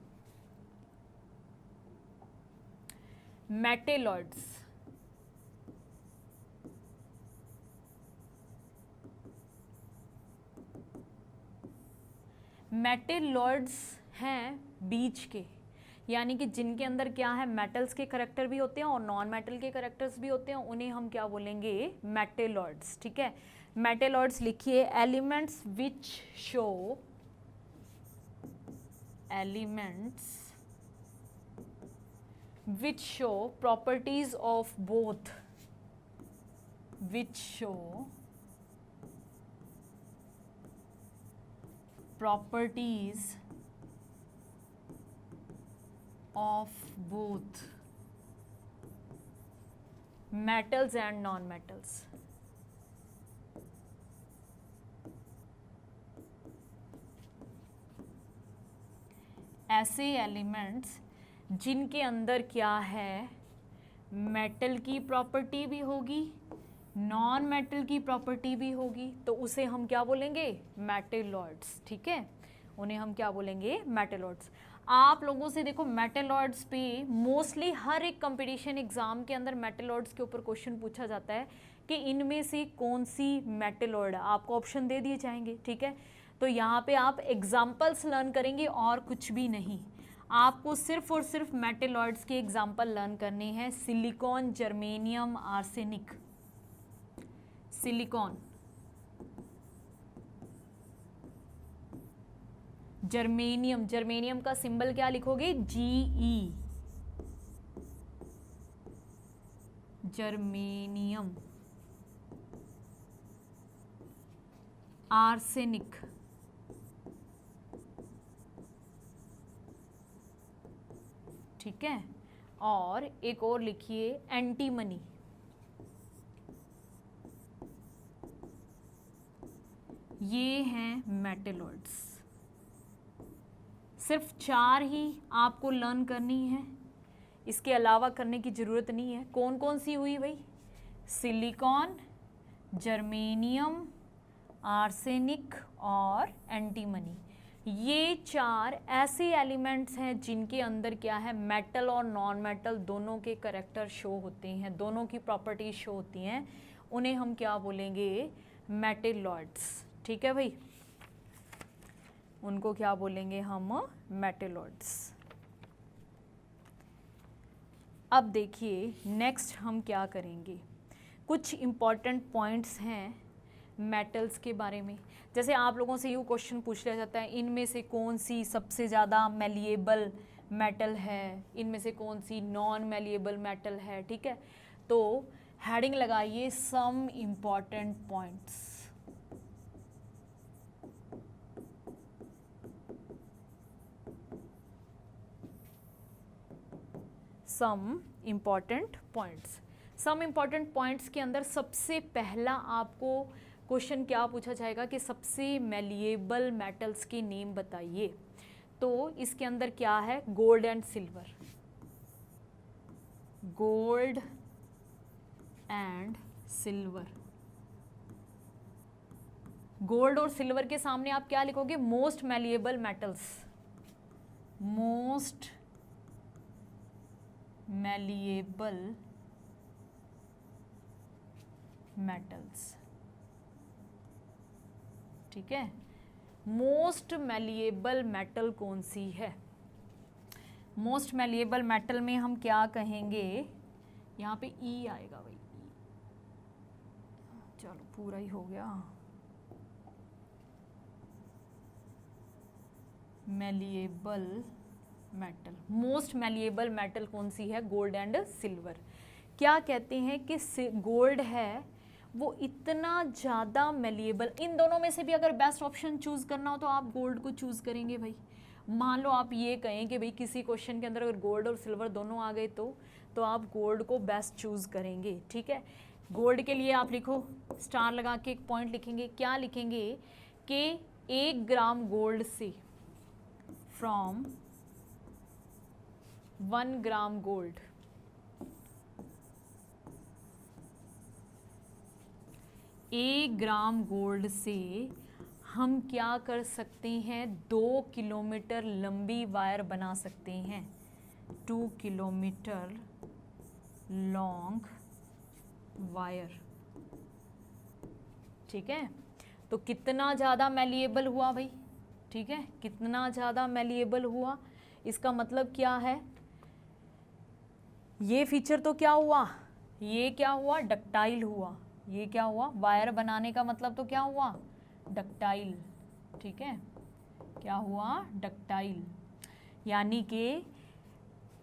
मेटेलॉइड्स हैं बीच के, यानी कि जिनके अंदर क्या है, मेटल्स के करैक्टर भी होते हैं और नॉन मेटल के करैक्टर्स भी होते हैं, उन्हें हम क्या बोलेंगे, मेटेलॉइड्स, ठीक है। मेटेलॉइड्स लिखिए, elements which show properties of both, metals and non-metals। ऐसे एलिमेंट्स जिनके अंदर क्या है, मेटल की प्रॉपर्टी भी होगी, नॉन मेटल की प्रॉपर्टी भी होगी, तो उसे हम क्या बोलेंगे, मेटेलॉइड्स, ठीक है। उन्हें हम क्या बोलेंगे, मेटेलॉइड्स। आप लोगों से देखो मेटलॉइड्स पे मोस्टली हर एक कंपटीशन एग्जाम के अंदर मेटलॉइड्स के ऊपर क्वेश्चन पूछा जाता है कि इनमें से कौन सी मेटलॉइड, आपको ऑप्शन दे दिए जाएंगे, ठीक है। तो यहाँ पे आप एग्जाम्पल्स लर्न करेंगे और कुछ भी नहीं, आपको सिर्फ और सिर्फ मेटलॉइड्स के एग्जाम्पल लर्न करने हैं। Silicon, germanium, arsenic. Silicon, germanium, germanium का सिंबल क्या लिखोगे? GE, germanium. आर्सेनिक, ठीक है। और एक और लिखिए एंटीमनी। ये हैं मेटलॉइड्स। सिर्फ 4 ही आपको लर्न करनी है, इसके अलावा करने की ज़रूरत नहीं है। कौन कौन सी हुई भाई? सिलिकॉन, जर्मेनियम, आर्सेनिक और एंटीमनी। ये 4 ऐसे एलिमेंट्स हैं जिनके अंदर क्या है, मेटल और नॉन मेटल दोनों के करैक्टर शो होते हैं, दोनों की प्रॉपर्टीज शो होती हैं। उन्हें हम क्या बोलेंगे? मेटलॉइड्स, ठीक है भाई। उनको क्या बोलेंगे हम? मेटलॉइड्स। अब देखिए नेक्स्ट हम क्या करेंगे, कुछ इम्पॉर्टेंट पॉइंट्स हैं मेटल्स के बारे में। जैसे आप लोगों से यूँ क्वेश्चन पूछ लिया जाता है, इनमें से कौन सी सबसे ज़्यादा मैलिएबल मेटल है, इनमें से कौन सी नॉन मैलिएबल मेटल है, ठीक है। तो हेडिंग लगाइए some important points. Some important points. Some important points के अंदर सबसे पहला आपको क्वेश्चन क्या पूछा जाएगा कि सबसे मैलिएबल मेटल्स के नेम बताइए। तो इसके अंदर क्या है? Gold and silver. Gold and silver. Gold और सिल्वर के सामने आप क्या लिखोगे? Most malleable metals. Most malleable metals, ठीक है। मोस्ट मैलिएबल मेटल कौन सी है? मोस्ट मैलिएबल मेटल में हम क्या कहेंगे? यहाँ पे ई आएगा भाई, चलो पूरा ही हो गया। Malleable metal, most malleable metal कौन सी है? Gold and silver. क्या कहते हैं कि गोल्ड है वो इतना ज़्यादा मैलिएबल, इन दोनों में से भी अगर बेस्ट ऑप्शन चूज़ करना हो तो आप गोल्ड को चूज़ करेंगे भाई। मान लो आप ये कहें कि भाई किसी क्वेश्चन के अंदर अगर गोल्ड और सिल्वर दोनों आ गए तो आप गोल्ड को बेस्ट चूज़ करेंगे, ठीक है। गोल्ड के लिए आप लिखो, स्टार लगा के एक पॉइंट लिखेंगे। क्या लिखेंगे कि 1 ग्राम गोल्ड से, from 1 gram gold, 1 gram gold से हम क्या कर सकते हैं? 2 किलोमीटर लंबी वायर बना सकते हैं। 2 किलोमीटर लॉन्ग वायर, ठीक है। तो कितना ज़्यादा मैलिएबल हुआ भाई, ठीक है, कितना ज़्यादा मैलिएबल हुआ। इसका मतलब क्या है? ये फीचर तो क्या हुआ? ये क्या हुआ? डक्टाइल हुआ। ये क्या हुआ? वायर बनाने का मतलब तो क्या हुआ? डक्टाइल, ठीक है। क्या हुआ? डक्टाइल। यानी कि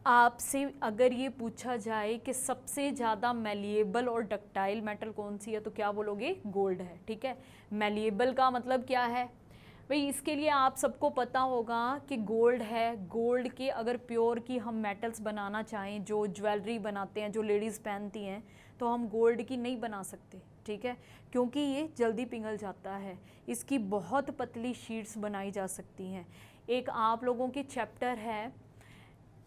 आपसे अगर ये पूछा जाए कि सबसे ज़्यादा मैलिएबल और डक्टाइल मेटल कौन सी है तो क्या बोलोगे? गोल्ड है, ठीक है। मैलिएबल का मतलब क्या है भाई? इसके लिए आप सबको पता होगा कि गोल्ड है, गोल्ड के अगर प्योर की हम मेटल्स बनाना चाहें, जो ज्वेलरी बनाते हैं, जो लेडीज़ पहनती हैं, तो हम गोल्ड की नहीं बना सकते, ठीक है, क्योंकि ये जल्दी पिघल जाता है। इसकी बहुत पतली शीट्स बनाई जा सकती हैं। एक आप लोगों की चैप्टर है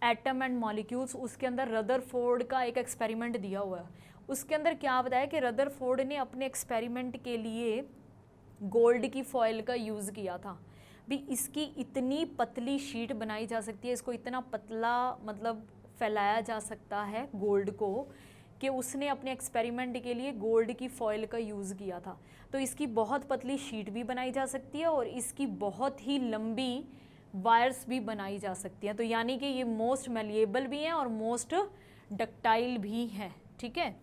एटम एंड मॉलिक्यूल्स, उसके अंदर रदरफोर्ड का एक एक्सपेरिमेंट दिया हुआ है। उसके अंदर क्या बताया कि रदरफोर्ड ने अपने एक्सपेरिमेंट के लिए गोल्ड की फॉयल का यूज़ किया था। भी इसकी इतनी पतली शीट बनाई जा सकती है, इसको इतना पतला मतलब फैलाया जा सकता है गोल्ड को, कि उसने अपने एक्सपेरिमेंट के लिए गोल्ड की फॉइल का यूज़ किया था। तो इसकी बहुत पतली शीट भी बनाई जा सकती है और इसकी बहुत ही लंबी वायर्स भी बनाई जा सकती हैं। तो यानी कि ये मोस्ट मैलिएबल भी हैं और मोस्ट डक्टाइल भी हैं, ठीक है।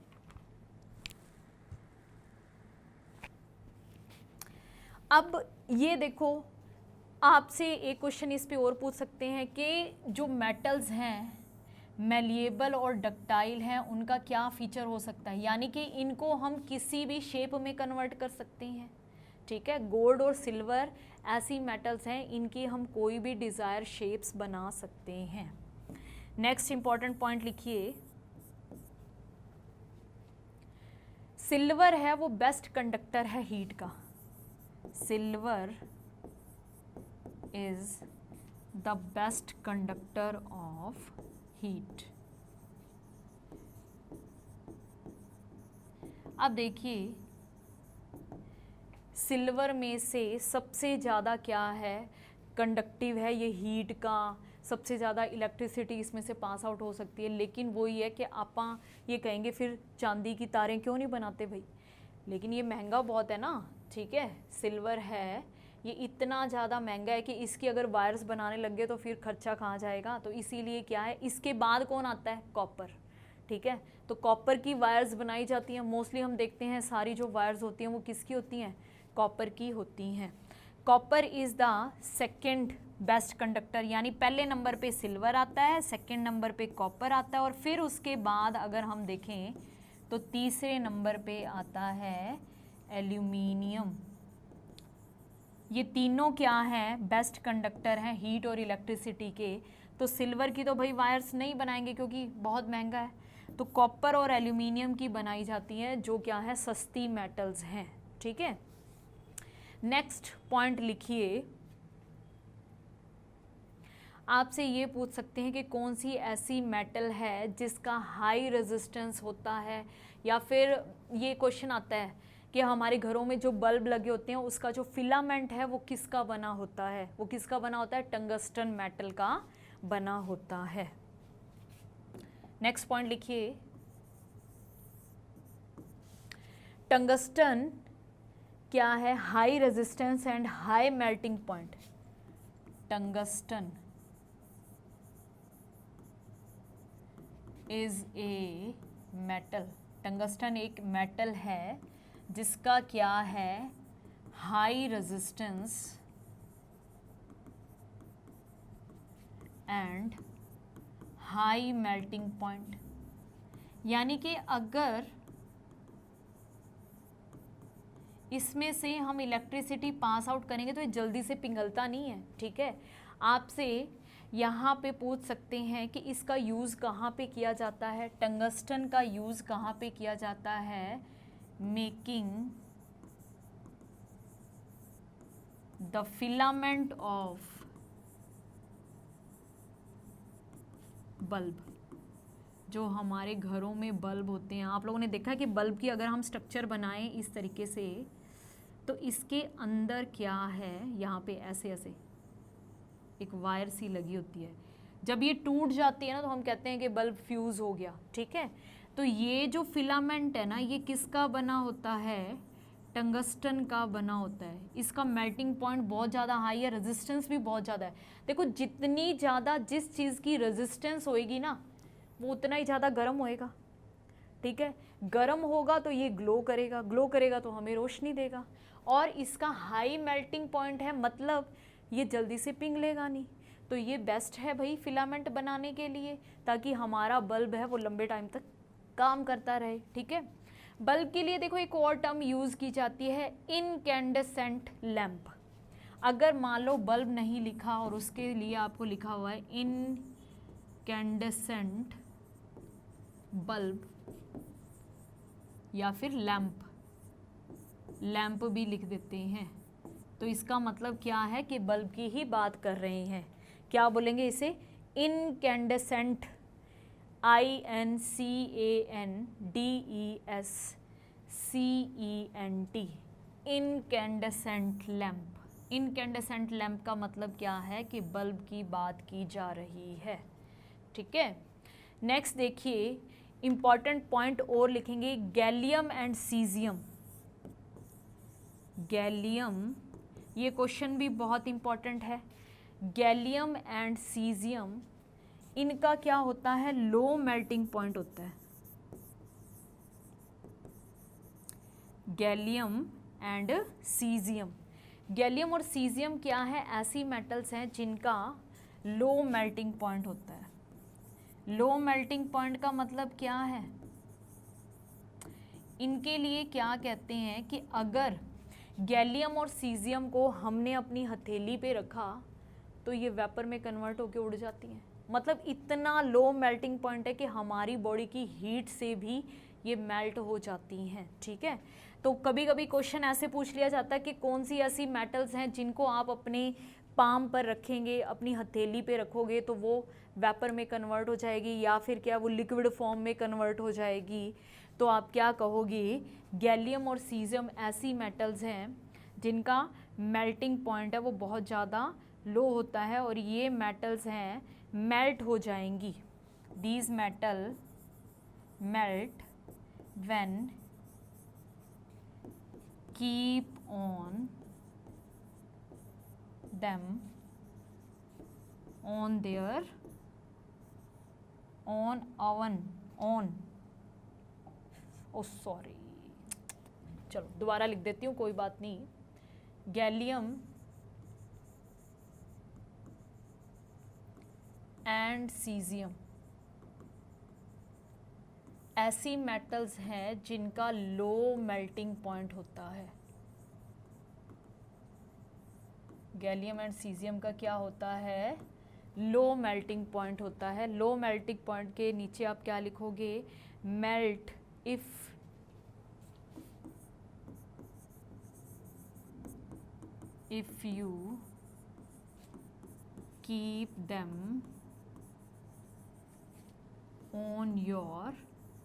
अब ये देखो, आपसे एक क्वेश्चन इस पे और पूछ सकते हैं कि जो मेटल्स हैं मैलिएबल और डक्टाइल हैं, उनका क्या फीचर हो सकता है, यानी कि इनको हम किसी भी शेप में कन्वर्ट कर सकते हैं, ठीक है। गोल्ड और सिल्वर ऐसी मेटल्स हैं, इनकी हम कोई भी डिज़ायर शेप्स बना सकते हैं। नेक्स्ट इंपॉर्टेंट पॉइंट लिखिए, सिल्वर है वो बेस्ट कंडक्टर है हीट का। Silver is the best conductor of heat. अब देखिए, सिल्वर में से सबसे ज़्यादा क्या है, कंडक्टिव है ये हीट का, सबसे ज़्यादा इलेक्ट्रिसिटी इसमें से पास आउट हो सकती है। लेकिन वो ये है कि आप ये कहेंगे फिर चांदी की तारें क्यों नहीं बनाते भाई, लेकिन ये महंगा बहुत है ना, ठीक है। सिल्वर है ये इतना ज़्यादा महंगा है कि इसकी अगर वायर्स बनाने लग गए तो फिर खर्चा कहाँ जाएगा। तो इसीलिए क्या है, इसके बाद कौन आता है, कॉपर, ठीक है। तो कॉपर की वायर्स बनाई जाती हैं मोस्टली, हम देखते हैं सारी जो वायर्स होती हैं वो किसकी होती हैं, कॉपर की होती हैं। Copper is the second best conductor, यानी पहले नंबर पे सिल्वर आता है, सेकेंड नंबर पे कॉपर आता है, और फिर उसके बाद अगर हम देखें तो तीसरे नंबर पे आता है एल्यूमिनियम। ये तीनों क्या हैं, बेस्ट कंडक्टर हैं हीट और इलेक्ट्रिसिटी के। तो सिल्वर की तो भाई वायर्स नहीं बनाएंगे क्योंकि बहुत महंगा है, तो कॉपर और एल्यूमिनियम की बनाई जाती हैं, जो क्या है, सस्ती मेटल्स हैं, ठीक है। नेक्स्ट पॉइंट लिखिए, आपसे ये पूछ सकते हैं कि कौन सी ऐसी मेटल है जिसका हाई रेजिस्टेंस होता है, या फिर ये क्वेश्चन आता है कि हमारे घरों में जो बल्ब लगे होते हैं उसका जो फिलामेंट है वो किसका बना होता है, वो किसका बना होता है, टंगस्टन मेटल का बना होता है। नेक्स्ट पॉइंट लिखिए, टंगस्टन क्या है, high resistance and high melting point. Tungsten is a metal, tungsten एक मेटल है जिसका क्या है, high resistance and high melting point. यानी कि अगर इसमें से हम इलेक्ट्रिसिटी पास आउट करेंगे तो ये जल्दी से पिघलता नहीं है, ठीक है। आपसे यहाँ पे पूछ सकते हैं कि इसका यूज़ कहाँ पे किया जाता है, टंगस्टन का यूज़ कहाँ पे किया जाता है, making the filament of bulb. जो हमारे घरों में बल्ब होते हैं, आप लोगों ने देखा है कि बल्ब की अगर हम स्ट्रक्चर बनाएं इस तरीके से, तो इसके अंदर क्या है, यहाँ पे ऐसे ऐसे एक वायर सी लगी होती है। जब ये टूट जाती है ना तो हम कहते हैं कि बल्ब फ्यूज़ हो गया, ठीक है। तो ये जो फिलामेंट है ना, ये किसका बना होता है, टंगस्टन का बना होता है। इसका मेल्टिंग पॉइंट बहुत ज़्यादा हाई है, रेजिस्टेंस भी बहुत ज़्यादा है। देखो, जितनी ज़्यादा जिस चीज़ की रेजिस्टेंस होएगी ना, वो उतना ही ज़्यादा गर्म होएगा, ठीक है। गर्म होगा तो ये ग्लो करेगा, ग्लो करेगा तो हमें रोशनी देगा, और इसका हाई मेल्टिंग पॉइंट है, मतलब ये जल्दी से पिघलेगा नहीं। तो ये बेस्ट है भाई फिलामेंट बनाने के लिए, ताकि हमारा बल्ब है वो लंबे टाइम तक काम करता रहे, ठीक है। बल्ब के लिए देखो एक और टर्म यूज़ की जाती है, इनकैंडेसेंट लैंप। अगर मान लो बल्ब नहीं लिखा और उसके लिए आपको लिखा हुआ है इनकैंडेसेंट बल्ब या फिर लैंप, लैंप भी लिख देते हैं, तो इसका मतलब क्या है कि बल्ब की ही बात कर रहे हैं। क्या बोलेंगे इसे, incandescent, INCANDESCENT, incandescent lamp, incandescent lamp का मतलब क्या है कि बल्ब की बात की जा रही है, ठीक है। नेक्स्ट देखिए, इंपॉर्टेंट पॉइंट और लिखेंगे, गैलियम एंड सीजियम। गैलियम, ये क्वेश्चन भी बहुत इंपॉर्टेंट है। गैलियम एंड सीजियम, इनका क्या होता है, लो मेल्टिंग पॉइंट होता है। गैलियम एंड सीजियम, गैलियम और सीजियम क्या है, ऐसी मेटल्स हैं जिनका लो मेल्टिंग पॉइंट होता है। लो मेल्टिंग पॉइंट का मतलब क्या है, इनके लिए क्या कहते हैं कि अगर गैलियम और सीजियम को हमने अपनी हथेली पे रखा तो ये वेपर में कन्वर्ट होकर उड़ जाती हैं। मतलब इतना लो मेल्टिंग पॉइंट है कि हमारी बॉडी की हीट से भी ये मेल्ट हो जाती हैं, ठीक है। तो कभी कभी क्वेश्चन ऐसे पूछ लिया जाता है कि कौन सी ऐसी मेटल्स हैं जिनको आप अपने पाम पर रखेंगे, अपनी हथेली पे रखोगे तो वो वेपर में कन्वर्ट हो जाएगी, या फिर क्या वो लिक्विड फॉर्म में कन्वर्ट हो जाएगी। तो आप क्या कहोगे, गैलियम और सीजियम ऐसी मेटल्स हैं जिनका मेल्टिंग पॉइंट है वो बहुत ज़्यादा लो होता है, और ये मेटल्स हैं मेल्ट हो जाएंगी। These metal melt when keep on them on their on oven on sorry, चलो दोबारा लिख देती हूँ, कोई बात नहीं। गैलियम एंड सीजियम ऐसी मेटल्स हैं जिनका लो मेल्टिंग पॉइंट होता है। गैलियम एंड सीजियम का क्या होता है, लो मेल्टिंग पॉइंट होता है। लो मेल्टिंग पॉइंट के नीचे आप क्या लिखोगे, melt if you keep them on your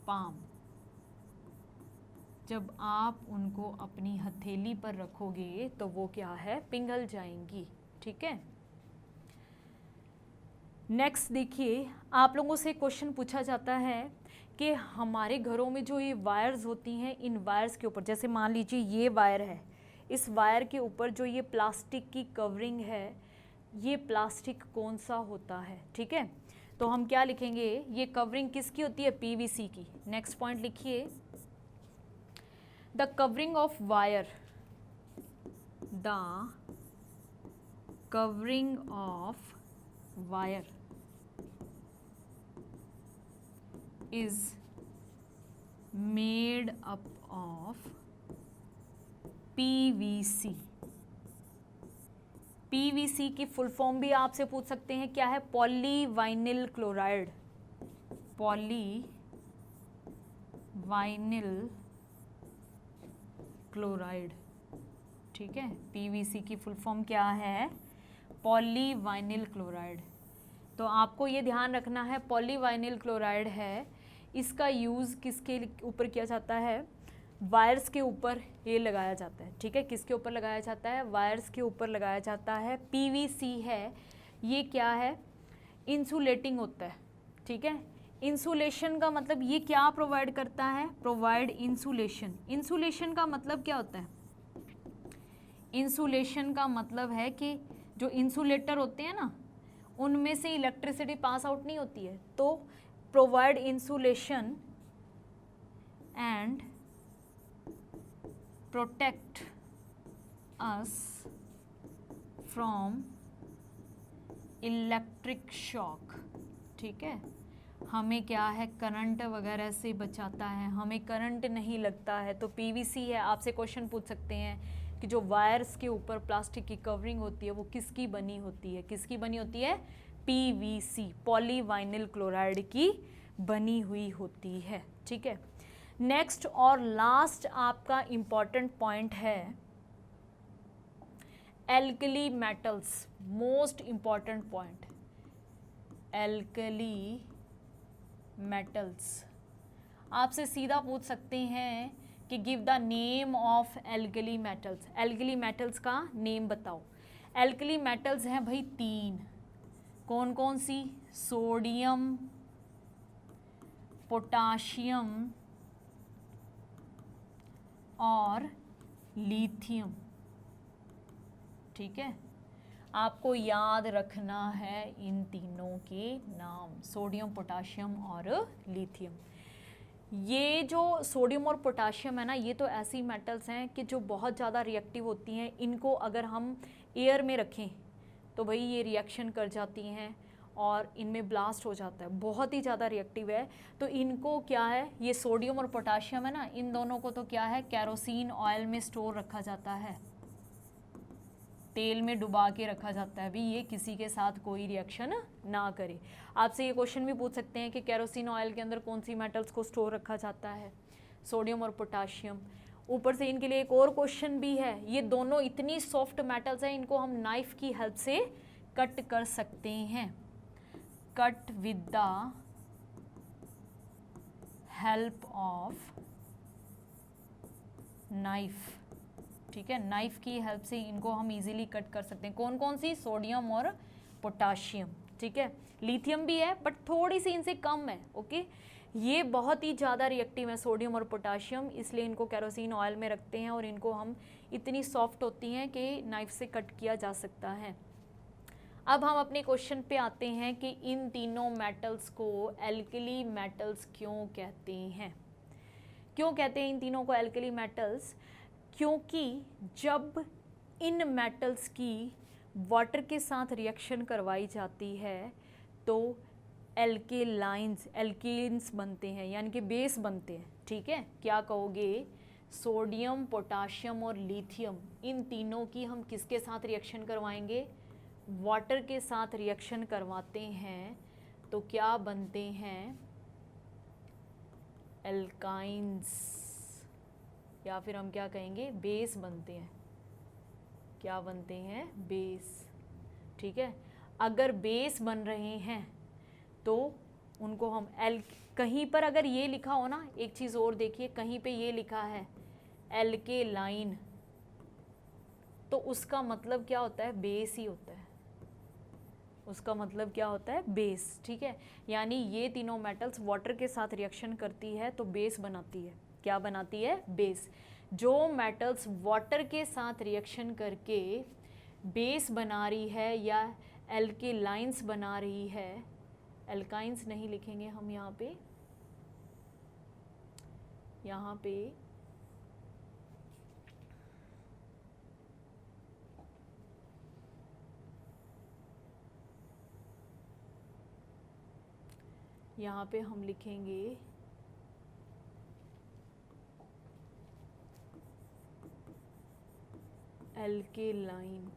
palm, जब आप उनको अपनी हथेली पर रखोगे तो वो क्या है, पिघल जाएंगी, ठीक है। नेक्स्ट देखिए, आप लोगों से क्वेश्चन पूछा जाता है कि हमारे घरों में जो ये वायर्स होती हैं, इन वायर्स के ऊपर, जैसे मान लीजिए ये वायर है, इस वायर के ऊपर जो ये प्लास्टिक की कवरिंग है, ये प्लास्टिक कौन सा होता है, ठीक है। तो हम क्या लिखेंगे, ये कवरिंग किसकी होती है, पीवीसी की। नेक्स्ट पॉइंट लिखिए, the covering of wire, the covering of wire is made up of PVC। PVC की फुल फॉर्म भी आपसे पूछ सकते हैं, क्या है, पॉलीवाइनिल क्लोराइड। पॉलीवाइनिल क्लोराइड, ठीक है। पीवीसी की फुल फॉर्म क्या है, पॉलीवाइनिल क्लोराइड। तो आपको ये ध्यान रखना है, पॉलीवाइनिल क्लोराइड है, इसका यूज़ किसके ऊपर किया जाता है, वायर्स के ऊपर ये लगाया जाता है, ठीक है। किसके ऊपर लगाया जाता है, वायर्स के ऊपर लगाया जाता है। पीवीसी है, ये क्या है, इंसुलेटिंग होता है, ठीक है। इंसुलेशन का मतलब ये क्या प्रोवाइड करता है, प्रोवाइड इंसुलेशन। इंसुलेशन का मतलब क्या होता है, इंसुलेशन का मतलब है कि जो इंसुलेटर होते हैं ना, उनमें से इलेक्ट्रिसिटी पास आउट नहीं होती है, तो provide insulation and protect us from electric shock, ठीक है। हमें क्या है, करंट वगैरह से बचाता है, हमें करंट नहीं लगता है। तो पीवीसी है, आपसे क्वेश्चन पूछ सकते हैं कि जो वायर्स के ऊपर प्लास्टिक की कवरिंग होती है वो किसकी बनी होती है, किसकी बनी होती है, पीवीसी, पॉलीवाइनिल क्लोराइड की बनी हुई होती है, ठीक है। नेक्स्ट और लास्ट आपका इंपॉर्टेंट पॉइंट है alkali metals, most important point, alkali metals. आपसे सीधा पूछ सकते हैं कि give the name of alkali metals, alkali metals का नेम बताओ। एल्कली मेटल्स हैं भाई 3, कौन कौन सी? सोडियम, पोटाशियम और लिथियम। ठीक है, आपको याद रखना है इन तीनों के नाम, सोडियम, पोटाशियम और लिथियम। ये जो सोडियम और पोटाशियम है ना, ये तो ऐसी मेटल्स हैं कि जो बहुत ज़्यादा रिएक्टिव होती हैं। इनको अगर हम एयर में रखें तो भाई ये रिएक्शन कर जाती हैं और इनमें ब्लास्ट हो जाता है, बहुत ही ज़्यादा रिएक्टिव है। तो इनको क्या है, ये सोडियम और पोटाशियम है ना, इन दोनों को तो क्या है, केरोसिन ऑयल में स्टोर रखा जाता है, तेल में डुबा के रखा जाता है भी, ये किसी के साथ कोई रिएक्शन ना करे। आपसे ये क्वेश्चन भी पूछ सकते हैं कि केरोसिन ऑयल के अंदर कौन सी मेटल्स को स्टोर रखा जाता है? सोडियम और पोटाशियम। ऊपर से इनके लिए एक और क्वेश्चन भी है, ये दोनों इतनी सॉफ्ट मेटल्स हैं, इनको हम नाइफ की हेल्प से कट कर सकते हैं, cut with the help of knife. ठीक है, नाइफ की हेल्प से इनको हम इजीली कट कर सकते हैं। कौन कौन सी? सोडियम और पोटाशियम। ठीक है, लिथियम भी है बट थोड़ी सी इनसे कम है। ओके, ये बहुत ही ज़्यादा रिएक्टिव है सोडियम और पोटाशियम, इसलिए इनको केरोसिन ऑयल में रखते हैं और इनको हम इतनी सॉफ्ट होती हैं कि नाइफ से कट किया जा सकता है। अब हम अपने क्वेश्चन पे आते हैं कि इन तीनों मेटल्स को एल्कली मेटल्स क्यों कहते हैं? क्यों कहते हैं इन तीनों को एल्कली मेटल्स? क्योंकि जब इन मेटल्स की वाटर के साथ रिएक्शन करवाई जाती है तो एल्केलाइंस, एल्केन्स बनते हैं, यानी कि बेस बनते हैं। ठीक है, क्या कहोगे? सोडियम, पोटाशियम और लिथियम, इन तीनों की हम किसके साथ रिएक्शन करवाएंगे? वाटर के साथ रिएक्शन करवाते हैं तो क्या बनते हैं? एल्काइंस, या फिर हम क्या कहेंगे? बेस बनते हैं। क्या बनते हैं? बेस। ठीक है, अगर बेस बन रहे हैं तो उनको हम कहीं पर अगर ये लिखा हो ना, एक चीज़ और देखिए, कहीं पे ये लिखा है एल्केलाइन, तो उसका मतलब क्या होता है? बेस ही होता है, उसका मतलब क्या होता है? बेस। ठीक है, यानी ये तीनों मेटल्स वाटर के साथ रिएक्शन करती है तो बेस बनाती है। क्या बनाती है? बेस। जो मेटल्स वाटर के साथ रिएक्शन करके बेस बना रही है या एल्केलाइंस बना रही है, एल्काइंस नहीं लिखेंगे हम यहाँ पे, यहाँ पे हम लिखेंगे एल्केलाइन।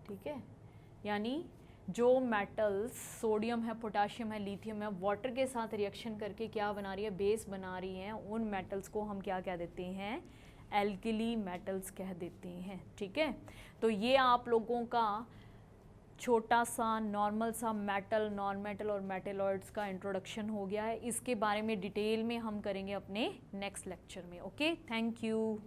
ठीक है, यानी जो मेटल्स सोडियम है, पोटाशियम है, लिथियम है, वाटर के साथ रिएक्शन करके क्या बना रही है? बेस बना रही हैं, उन मेटल्स को हम क्या कह देते हैं? एल्कली मेटल्स कह देते हैं। ठीक है, तो ये आप लोगों का छोटा सा नॉर्मल सा मेटल, नॉन मेटल और मेटलॉइड्स का इंट्रोडक्शन हो गया है। इसके बारे में डिटेल में हम करेंगे अपने नेक्स्ट लेक्चर में। Okay, thank you.